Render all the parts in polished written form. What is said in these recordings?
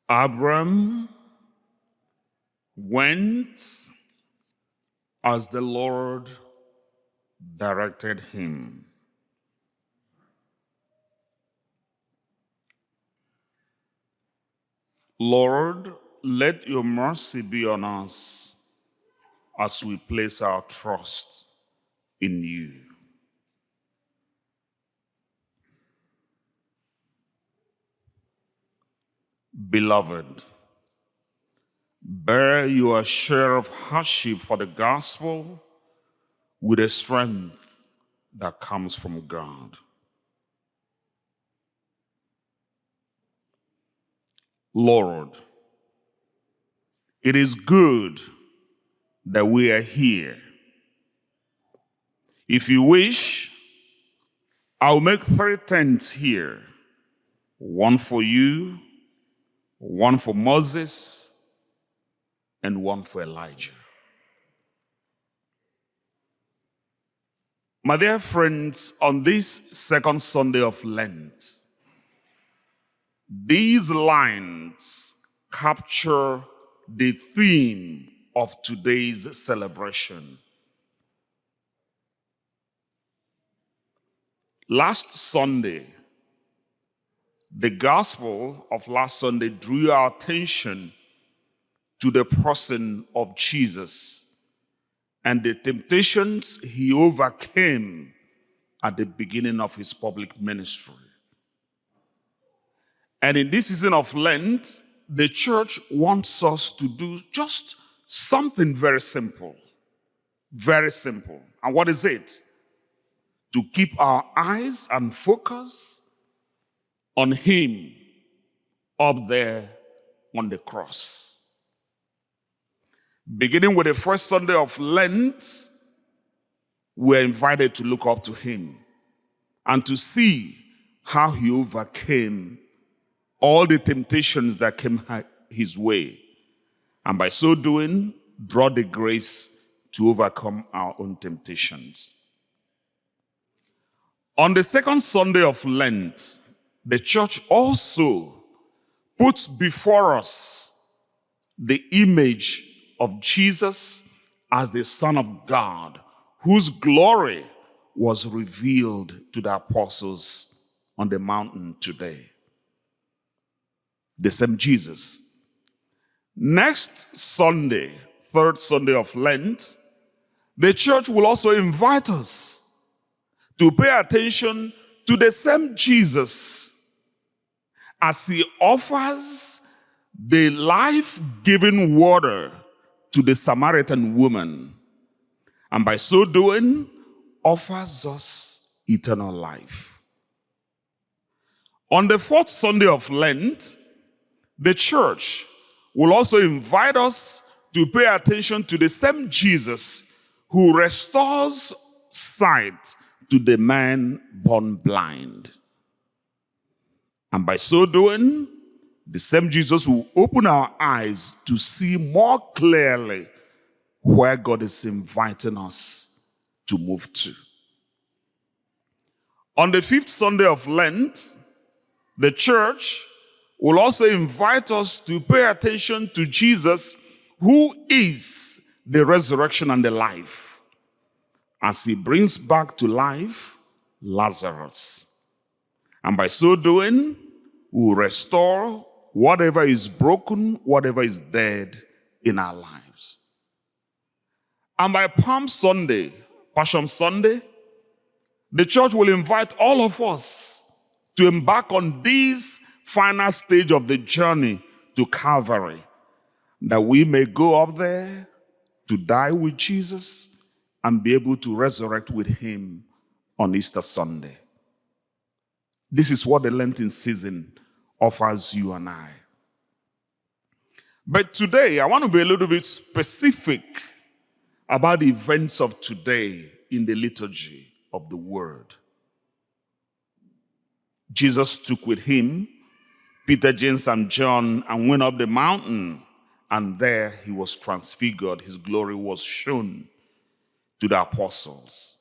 Abram went as the Lord directed him. Lord, let your mercy be on us as we place our trust in you. Beloved, bear your share of hardship for the gospel with a strength that comes from God. Lord, it is good that we are here. If you wish, I'll make 3 tents here, one for you, one for Moses, and one for Elijah. My dear friends, on this second Sunday of Lent, these lines capture the theme of today's celebration. Last Sunday, the gospel of last Sunday drew our attention to the person of Jesus and the temptations he overcame at the beginning of his public ministry. And in this season of Lent, the church wants us to do just something very simple. Very simple. And what is it? To keep our eyes and focus on him up there on the cross. Beginning with the first Sunday of Lent, we're invited to look up to him and to see how he overcame all the temptations that came his way. And by so doing, draw the grace to overcome our own temptations. On the second Sunday of Lent, the church also puts before us the image of Jesus as the Son of God, whose glory was revealed to the apostles on the mountain today. The same Jesus. Next Sunday, third Sunday of Lent, the church will also invite us to pay attention to the same Jesus as he offers the life-giving water to the Samaritan woman, and by so doing, offers us eternal life. On the fourth Sunday of Lent, the church will also invite us to pay attention to the same Jesus who restores sight to the man born blind. And by so doing, the same Jesus will open our eyes to see more clearly where God is inviting us to move to. On the fifth Sunday of Lent, the church will also invite us to pay attention to Jesus, who is the resurrection and the life, as he brings back to life Lazarus. And by so doing, we will restore whatever is broken, whatever is dead in our lives. And by Palm Sunday, Passion Sunday, the church will invite all of us to embark on this final stage of the journey to Calvary, that we may go up there to die with Jesus and be able to resurrect with him on Easter Sunday. This is what the Lenten season offers you and I. But today, I want to be a little bit specific about the events of today in the liturgy of the Word. Jesus took with him Peter, James, and John and went up the mountain, and there he was transfigured. His glory was shown to the apostles.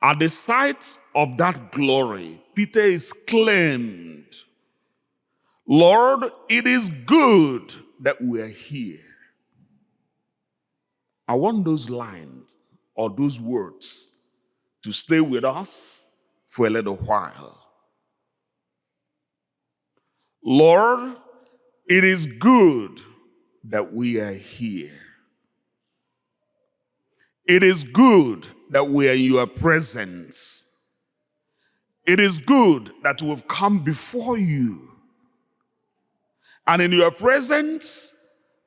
At the sight of that glory, Peter exclaimed, Lord, it is good that we are here. I want those lines or those words to stay with us for a little while. Lord, it is good that we are here. It is good that we are in your presence. It is good that we've come before you. And in your presence,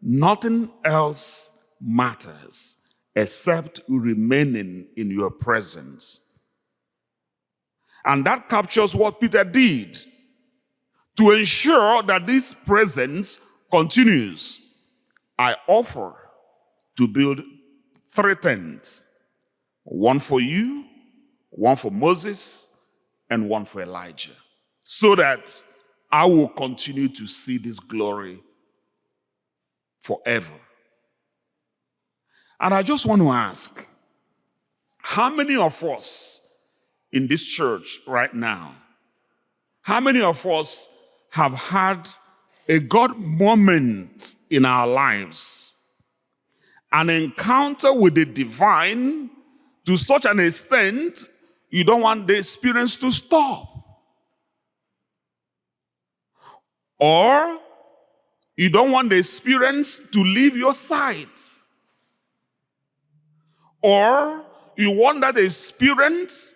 nothing else matters except remaining in your presence. And that captures what Peter did to ensure that this presence continues. I offer to build 3 tents, one for you, one for Moses, and one for Elijah, so that I will continue to see this glory forever. And I just want to ask, how many of us in this church right now, how many of us have had a God moment in our lives, an encounter with the divine to such an extent you don't want the experience to stop? Or you don't want the experience to leave your sight? Or you want that experience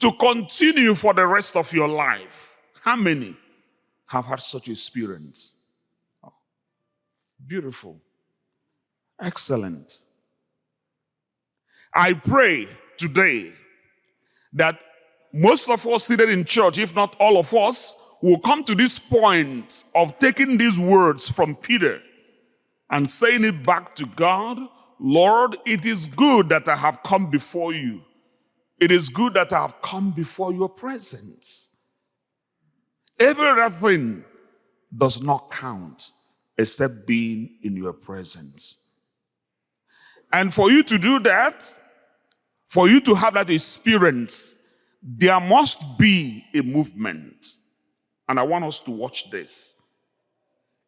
to continue for the rest of your life? How many have had such experience? Oh, beautiful. Excellent. I pray today that most of us seated in church, if not all of us, will come to this point of taking these words from Peter and saying it back to God. Lord, it is good that I have come before you. It is good that I have come before your presence. Everything does not count except being in your presence. And for you to do that, for you to have that experience, there must be a movement. And I want us to watch this.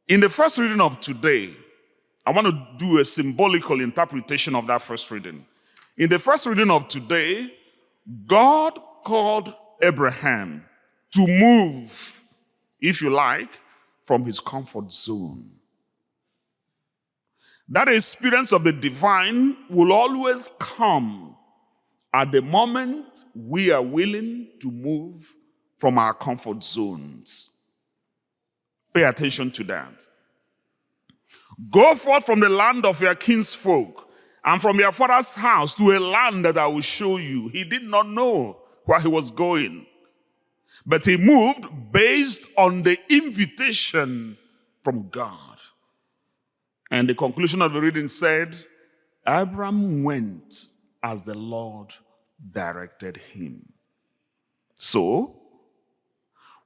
In the first reading of today, I want to do a symbolical interpretation of that first reading. In the first reading of today, God called Abraham to move, if you like, from his comfort zone. That experience of the divine will always come at the moment we are willing to move from our comfort zones. Pay attention to that. Go forth from the land of your kinsfolk and from your father's house to a land that I will show you. He did not know where he was going, but he moved based on the invitation from God. And the conclusion of the reading said, Abram went as the Lord directed him. So,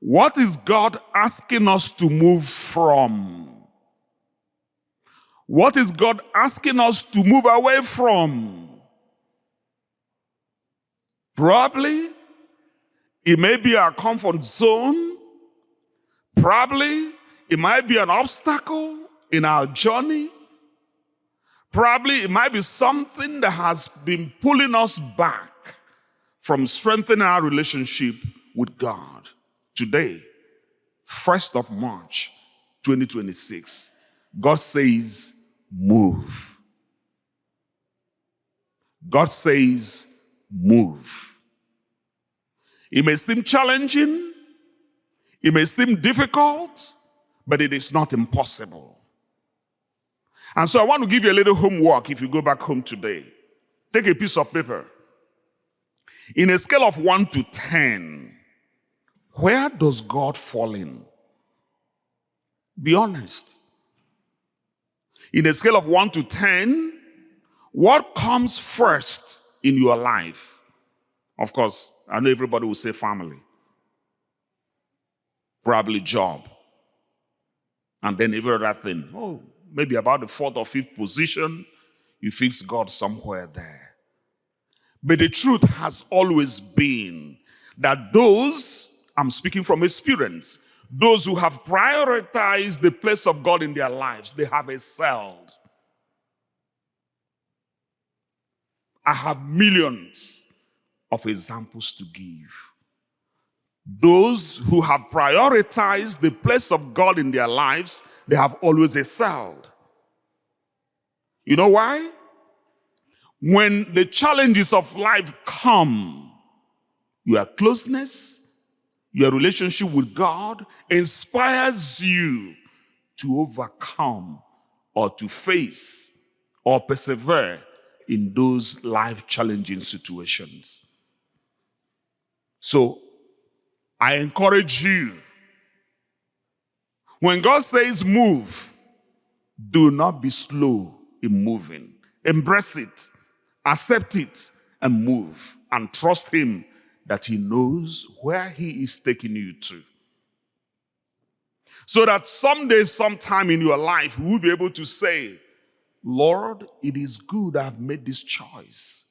what is God asking us to move from? What is God asking us to move away from? Probably, it may be our comfort zone. Probably, it might be an obstacle in our journey. Probably, it might be something that has been pulling us back from strengthening our relationship with God. Today, 1st of March, 2026, God says, move. God says, move. It may seem challenging, it may seem difficult, but it is not impossible. And so I want to give you a little homework if you go back home today. Take a piece of paper. In a scale of 1 to 10, where does God fall in? Be honest. In a scale of 1 to 10, what comes first in your life? Of course, I know everybody will say family. Probably job. And then every other thing. Oh, maybe about the 4th or 5th position, you fix God somewhere there. But the truth has always been that those, I'm speaking from experience, Those who have prioritized the place of God in their lives, they have excelled. I have millions of examples to give. Those who have prioritized the place of God in their lives, they have always excelled. You know why? When the challenges of life come, your closeness, your relationship with God inspires you to overcome or to face or persevere in those life-challenging situations. So, I encourage you, when God says move, do not be slow in moving. Embrace it, accept it, and move. And trust Him that He knows where He is taking you to. So that someday, sometime in your life, you will be able to say, Lord, it is good I've made this choice.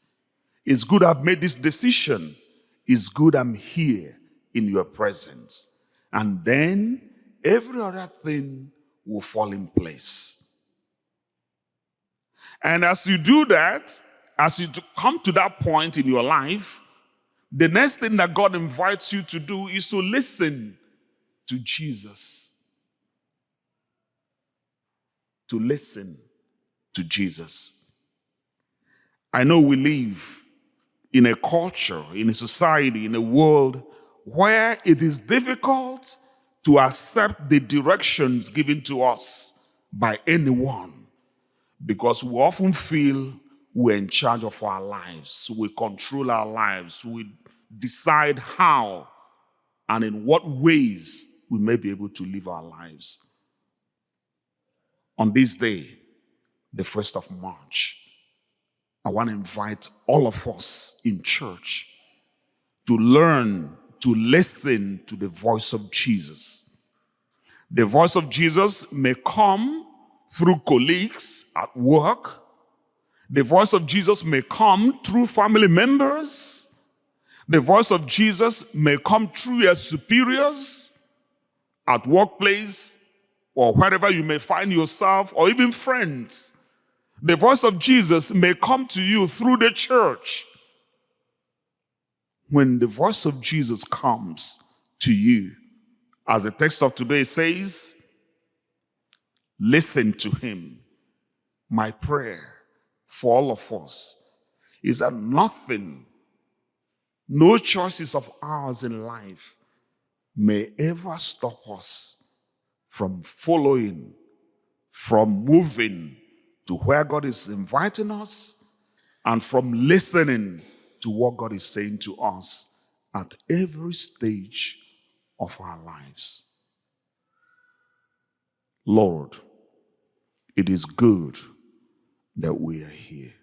It's good I've made this decision. It's good I'm here in your presence. And then every other thing will fall in place. And as you do that, as you come to that point in your life, the next thing that God invites you to do is to listen to Jesus. To listen to Jesus. I know we live in a culture, in a society, in a world where it is difficult to accept the directions given to us by anyone, because we often feel we're in charge of our lives. We control our lives. We decide how and in what ways we may be able to live our lives. On this day, the 1st of March, I want to invite all of us in church to learn to listen to the voice of Jesus. The voice of Jesus may come through colleagues at work. The voice of Jesus may come through family members. The voice of Jesus may come through your superiors at workplace or wherever you may find yourself, or even friends. The voice of Jesus may come to you through the church. When the voice of Jesus comes to you, as the text of today says, listen to Him. My prayer for all of us is that nothing, no choices of ours in life may ever stop us from following, from moving to where God is inviting us, and from listening to what God is saying to us at every stage of our lives. Lord, it is good that we are here.